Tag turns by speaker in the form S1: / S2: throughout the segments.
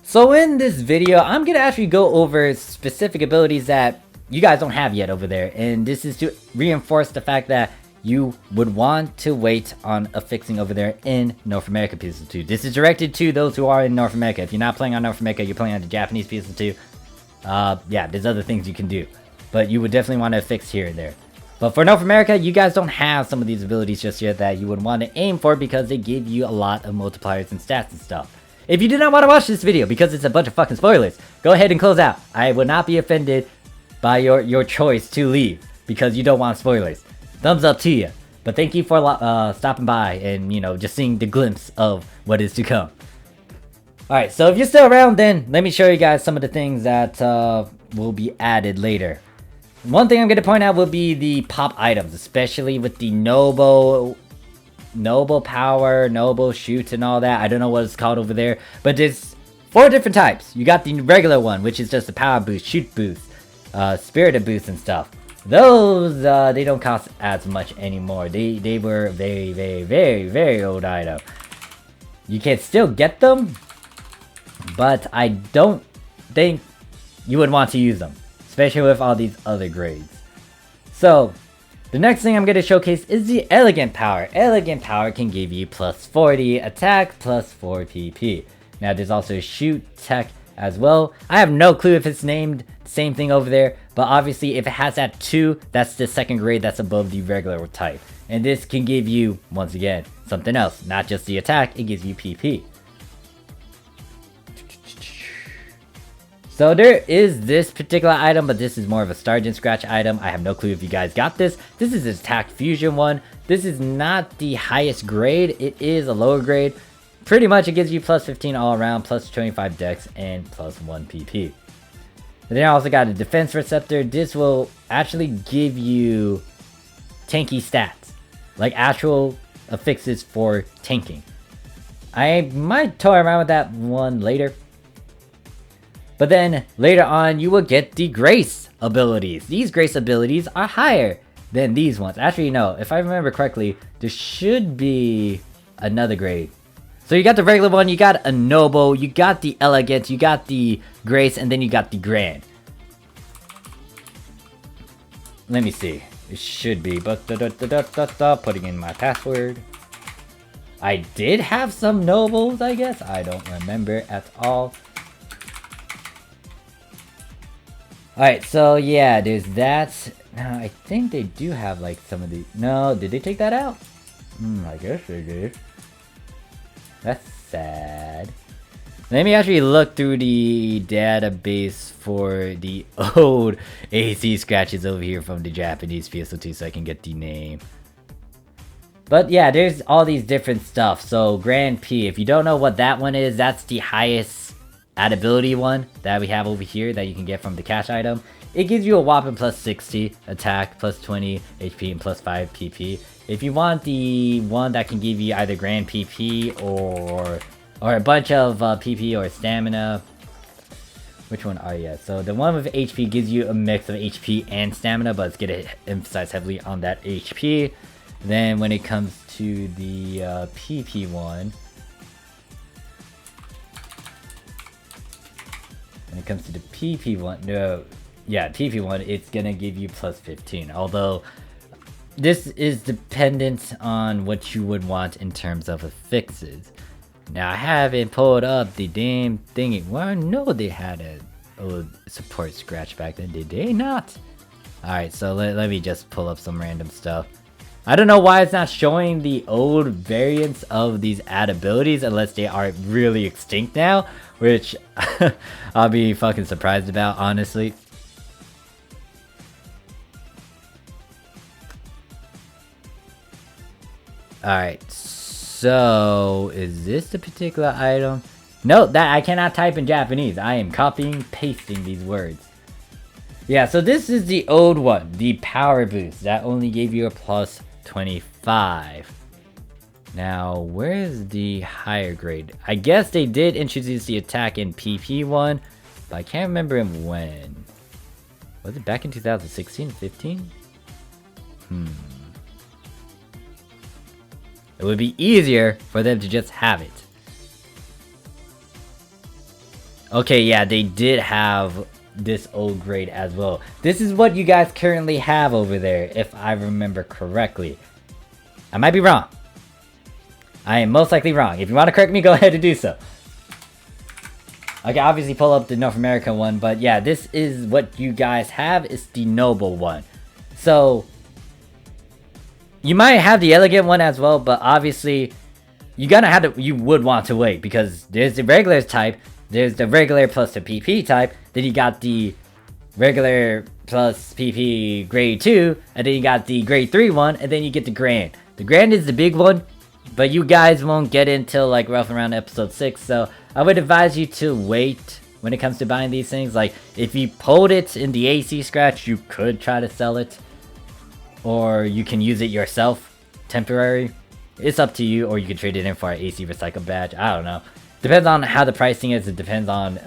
S1: So in this video, I'm gonna actually go over specific abilities that you guys don't have yet over there, and this is to reinforce the fact that you would want to wait on affixing over there in North America PSO2. This is directed to those who are in North America. If you're not playing on North America, you're playing on the Japanese PSO2. Yeah, there's other things you can do, but you would definitely want to affix here and there. But for North America, you guys don't have some of these abilities just yet that you would want to aim for because they give you a lot of multipliers and stats and stuff. If you do not want to watch this video because it's a bunch of fucking spoilers, go ahead and close out. I would not be offended by your choice to leave because you don't want spoilers. Thumbs up to you. But thank you for stopping by and, you know, just seeing the glimpse of what is to come. Alright, so if you're still around, then let me show you guys some of the things that will be added later. One thing I'm going to point out will be the pop items, especially with the Noble Power, Noble Shoot, and all that. I don't know what it's called over there, but there's 4 different types. You got the regular one, which is just a power boost, shoot boost, spirited boost, and stuff. Those, they don't cost as much anymore. They were very old item. You can still get them, but I don't think you would want to use them, especially with all these other grades. So, the next thing I'm going to showcase is the Elegant Power. Elegant Power can give you plus 40 attack, plus 4 PP. Now there's also Shoot Tech as well. I have no clue if it's named the same thing over there, but obviously if it has that 2, that's the second grade that's above the regular type. And this can give you, once again, something else. Not just the attack, it gives you PP. So there is this particular item, but this is more of a Sergeant Scratch item. I have no clue if you guys got this. This is the Attack Fusion one. This is not the highest grade. It is a lower grade. Pretty much it gives you plus 15 all around, plus 25 dex, and plus 1 PP. And then I also got a Defense Receptor. This will actually give you tanky stats, like actual affixes for tanking. I might toy around with that one later. But then, later on, you will get the Grace Abilities. These Grace Abilities are higher than these ones. Actually, no. If I remember correctly, there should be another grade. So you got the regular one, you got a Noble, you got the Elegant, you got the Grace, and then you got the Grand. Let me see. It should be. But putting in my password. I did have some Nobles, I guess. I don't remember at all. Alright, so yeah, there's that. Now, I think they do have like some of the... No, did they take that out? I guess they did. That's sad. Let me actually look through the database for the old AC scratches over here from the Japanese PSO2 so I can get the name. But yeah, there's all these different stuff. So Grand P, if you don't know what that one is, that's the highest ability one that we have over here that you can get from the cash item. It gives you a whopping plus 60 attack, plus 20 HP, and plus 5 PP. If you want the one that can give you either grand PP or a bunch of PP or stamina, which one are you? So the one with HP gives you a mix of HP and stamina, but it's gonna emphasize heavily on that HP. Then when it comes to the PP one, when it comes to the PP one, PP one, it's gonna give you plus 15. Although, this is dependent on what you would want in terms of affixes. Now, I haven't pulled up the damn thingy. Well, I know they had a support scratch back then, did they not? Alright, so let me just pull up some random stuff. I don't know why it's not showing the old variants of these abilities unless they are really extinct now, which I'll be fucking surprised about, honestly. Alright, so is this the particular item? No, that I cannot type in Japanese. I am copying, pasting these words. Yeah, so this is the old one, the Power Boost. That only gave you a plus 25. Now, where's the higher grade? I guess they did introduce the attack in PP one, but I can't remember him when. Was it back in 2016, 15? It would be easier for them to just have it. Okay, yeah, they did have this old grade as well. This is what you guys currently have over there, if I remember correctly. I might be wrong. I am most likely wrong. If you want to correct me, go ahead and do so. I can obviously pull up the North American one, but yeah, this is what you guys have. It's the noble one. So, you might have the elegant one as well, but obviously, you would want to wait, because there's the regular type, there's the regular plus the PP type, then you got the regular plus PP grade 2, and then you got the grade 3 one, and then you get the grand. The grand is the big one, but you guys won't get it until like rough around episode 6, so I would advise you to wait when it comes to buying these things. Like, if you pulled it in the AC scratch, you could try to sell it, or you can use it yourself, temporary. It's up to you, or you can trade it in for an AC recycle badge. I don't know. Depends on how the pricing is. It depends on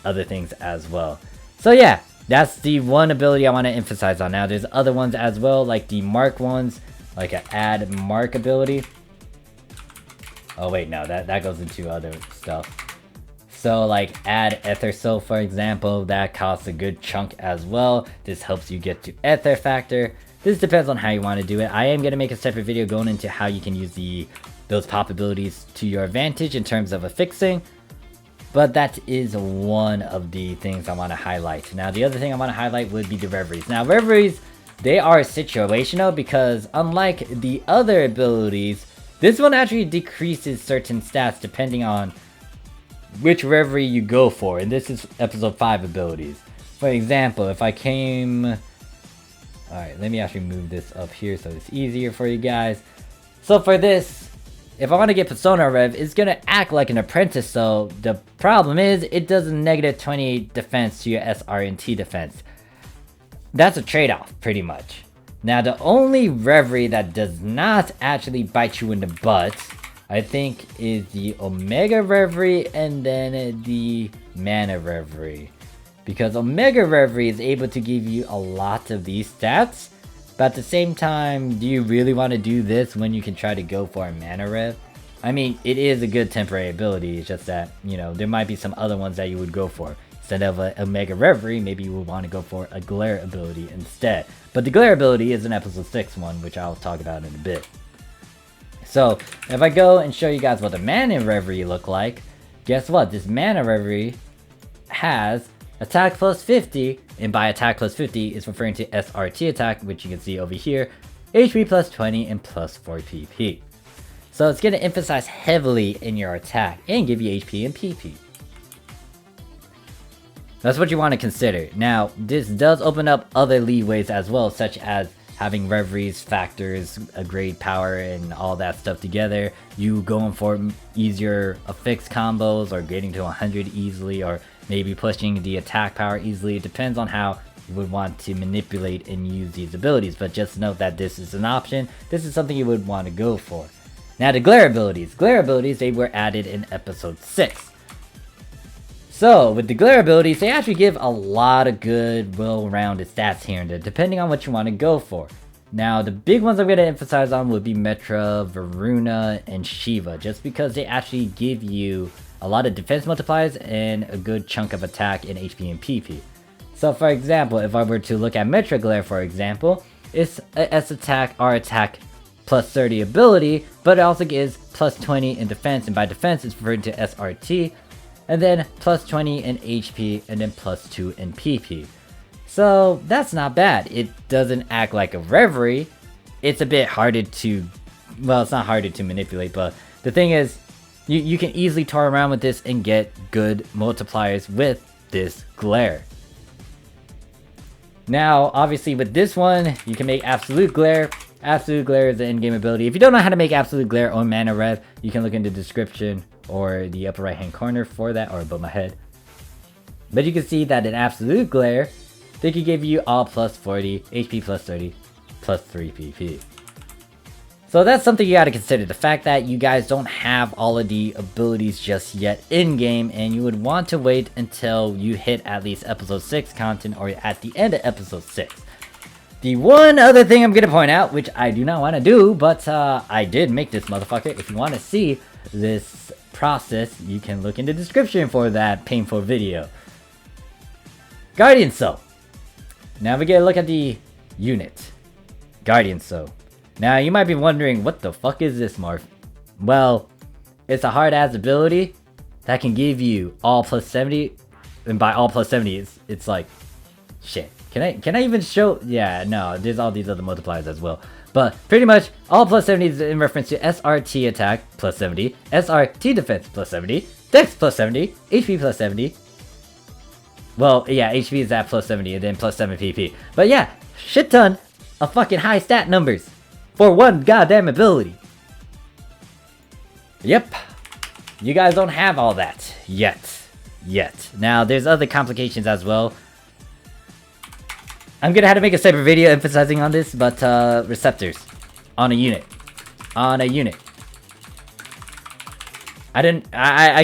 S1: other things as well. So yeah, that's the one ability I want to emphasize on. Now, there's other ones as well, like the mark ones, like an add mark ability. Oh wait, no, that goes into other stuff. So like add ether soul, for example, that costs a good chunk as well. This helps you get to ether factor. This depends on how you want to do it. I am going to make a separate video going into how you can use those pop abilities to your advantage in terms of affixing. But that is one of the things I want to highlight. Now, the other thing I want to highlight would be the Reveries. Now, Reveries, they are situational because unlike the other abilities, this one actually decreases certain stats depending on which Reverie you go for. And this is episode 5 abilities. For example, if I came... Alright, let me actually move this up here so it's easier for you guys. So for this, if I want to get Persona Rev, it's going to act like an apprentice. So the problem is, it does a negative 28 defense to your SR&T defense. That's a trade-off, pretty much. Now, the only Reverie that does not actually bite you in the butt, I think, is the Omega Reverie and then the Mana Reverie. Because Omega Reverie is able to give you a lot of these stats, but at the same time, do you really want to do this when you can try to go for a Mana Rev? I mean, it is a good temporary ability, it's just that, you know, there might be some other ones that you would go for. Instead of a Omega Reverie, maybe you would want to go for a Gloare ability instead. But the Gloare ability is an episode 6 one, which I'll talk about in a bit. So, if I go and show you guys what the Mana Reverie look like, guess what? This Mana Reverie has attack plus 50, and by attack plus 50 is referring to SRT attack, which you can see over here, HP plus 20 and plus 4 PP. So it's going to emphasize heavily in your attack and give you HP and PP. That's what you want to consider. Now, this does open up other leeways as well, such as having Reveries, factors, a grade power, and all that stuff together. You going for easier affix combos, or getting to 100 easily, or maybe pushing the attack power easily. It depends on how you would want to manipulate and use these abilities, but just note that this is an option. This is something you would want to go for. Now, the Gloare Abilities. Gloare Abilities, they were added in episode 6. So, with the Gloare Abilities, they actually give a lot of good, well-rounded stats here and there, depending on what you want to go for. Now, the big ones I'm going to emphasize on would be Metra, Varuna, and Shiva, just because they actually give you a lot of defense multipliers and a good chunk of attack in HP and PP. So, for example, if I were to look at Metra Gloare, for example, it's a S attack, R attack, plus 30 ability, but it also gives plus 20 in defense, and by defense it's referred to SRT, and then plus 20 in HP, and then plus 2 in PP. So that's not bad. It doesn't act like a Reverie. It's a bit harder to, well, it's not harder to manipulate, but the thing is, you can easily toy around with this and get good multipliers with this Gloare. Now, obviously with this one, you can make Absolute Gloare. Absolute Gloare is the in-game ability. If you don't know how to make Absolute Gloare or Mana Rev, you can look in the description or the upper right hand corner for that, or above my head. But you can see that in Absolute Gloare, they can give you all plus 40, HP plus 30, plus 3 PP. So that's something you gotta consider, the fact that you guys don't have all of the abilities just yet in-game, and you would want to wait until you hit at least episode 6 content, or at the end of episode 6. The one other thing I'm gonna point out, which I do not want to do, but I did make this motherfucker. If you want to see this process, you can look in the description for that painful video. Guardian Soul. Now we get a look at the unit. Guardian Soul. Now you might be wondering, what the fuck is this, Morph? Well, it's a hard-ass ability that can give you all plus 70, and by all plus 70, it's like, shit. Can I even show? Yeah, no, there's all these other multipliers as well. But pretty much, all plus 70 is in reference to SRT attack plus 70, SRT defense plus 70, Dex plus 70, HP plus 70. Well, yeah, HP is at plus 70 and then plus 7 PP. But yeah, shit ton of fucking high stat numbers for one goddamn ability. Yep, you guys don't have all that yet. Now, there's other complications as well. I'm gonna have to make a separate video emphasizing on this, but receptors on a unit. I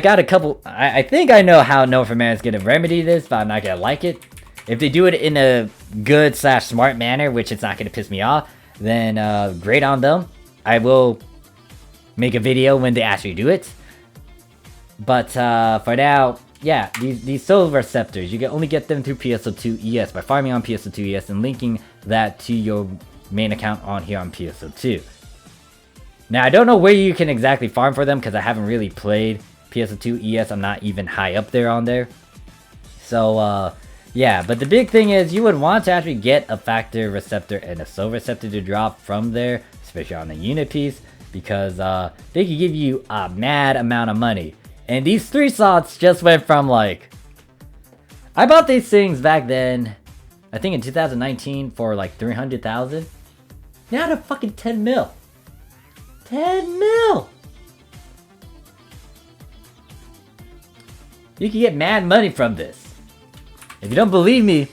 S1: got a couple. I think I know how North America's gonna remedy this, but I'm not gonna like it. If they do it in a good / smart manner, which it's not gonna piss me off, then great on them. I will make a video when they actually do it. But for now, yeah, these soul receptors, you can only get them through PSO2 ES by farming on PSO2 ES and linking that to your main account on here on PSO2. Now, I don't know where you can exactly farm for them because I haven't really played PSO2 ES. I'm not even high up there on there. So, yeah, but the big thing is you would want to actually get a factor receptor and a soul receptor to drop from there, especially on the unit piece, because they could give you a mad amount of money. And these 3 slots just went from like... I bought these things back then, I think in 2019 for like 300,000. Now they're fucking 10 mil. 10 mil! You can get mad money from this. If you don't believe me...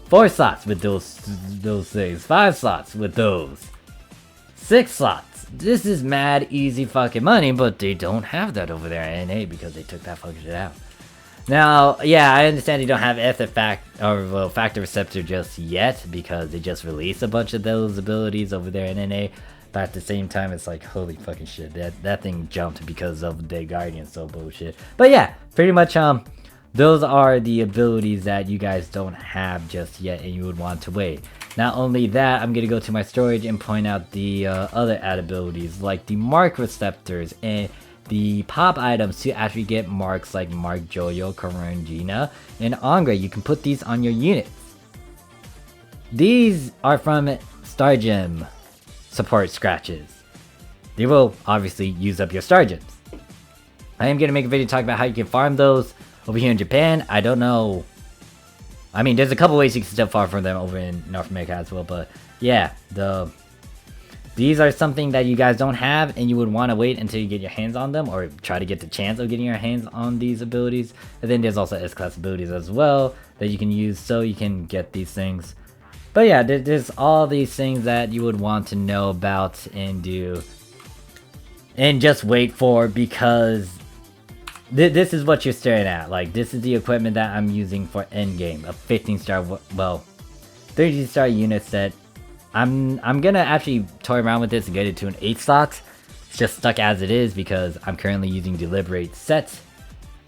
S1: 4 slots with those things. 5 slots with those. 6 slots. This is mad easy fucking money, but they don't have that over there at NA because they took that fucking shit out. Now, yeah, I understand you don't have factor receptor just yet because they just released a bunch of those abilities over there in NA. But at the same time, it's like, holy fucking shit, that thing jumped because of the Guardian Soul bullshit. But yeah, pretty much those are the abilities that you guys don't have just yet and you would want to wait. Not only that, I'm gonna go to my storage and point out the other add abilities like the mark receptors and the pop items to actually get marks like Mark Joyo, Karangina, and Angre. You can put these on your units. These are from Star Gem support scratches. They will obviously use up your Star Gems. I am gonna make a video talking about how you can farm those over here in Japan. I don't know. I mean, there's a couple ways you can still farm from them over in North America as well, but yeah, these are something that you guys don't have and you would want to wait until you get your hands on them or try to get the chance of getting your hands on these abilities. And then there's also S-class abilities as well that you can use so you can get these things. But yeah, there's all these things that you would want to know about and do and just wait for, because this is what you're staring at. Like, this is the equipment that I'm using for endgame. A 15-star, well, 13-star unit set. I'm gonna actually toy around with this and get it to an 8 slot. It's just stuck as it is because I'm currently using deliberate sets.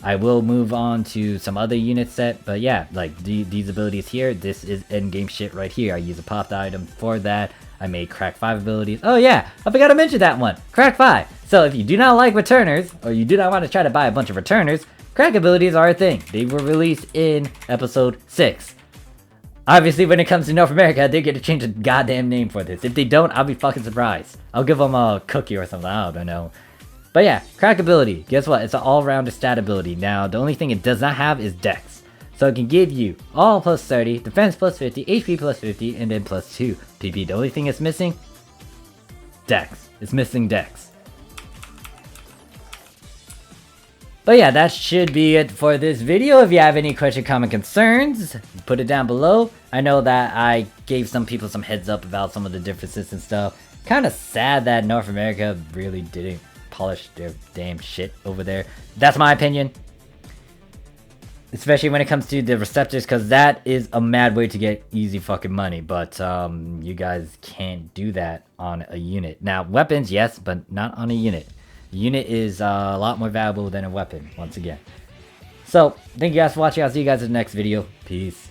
S1: I will move on to some other unit set, but yeah, like these abilities here, this is endgame shit right here. I use a popped item for that. I made crack 5 abilities. Oh yeah, I forgot to mention that one. Crack 5. So if you do not like returners, or you do not want to try to buy a bunch of returners, crack abilities are a thing. They were released in episode 6. Obviously, when it comes to North America, they're gonna change the goddamn name for this. If they don't, I'll be fucking surprised. I'll give them a cookie or something, I don't know. But yeah, crack ability. Guess what? It's an all-rounder stat ability. Now, the only thing it does not have is Dex. So it can give you all plus 30, defense plus 50, HP plus 50, and then plus 2 PP. The only thing it's missing? Dex. It's missing Dex. But yeah, that should be it for this video. If you have any question, comment, concerns, put it down below. I know that I gave some people some heads up about some of the differences and stuff. Kind of sad that North America really didn't polish their damn shit over there. That's my opinion. Especially when it comes to the receptors, because that is a mad way to get easy fucking money. But you guys can't do that on a unit. Now, weapons, yes, but not on a unit. A unit is a lot more valuable than a weapon, once again. So, thank you guys for watching. I'll see you guys in the next video. Peace.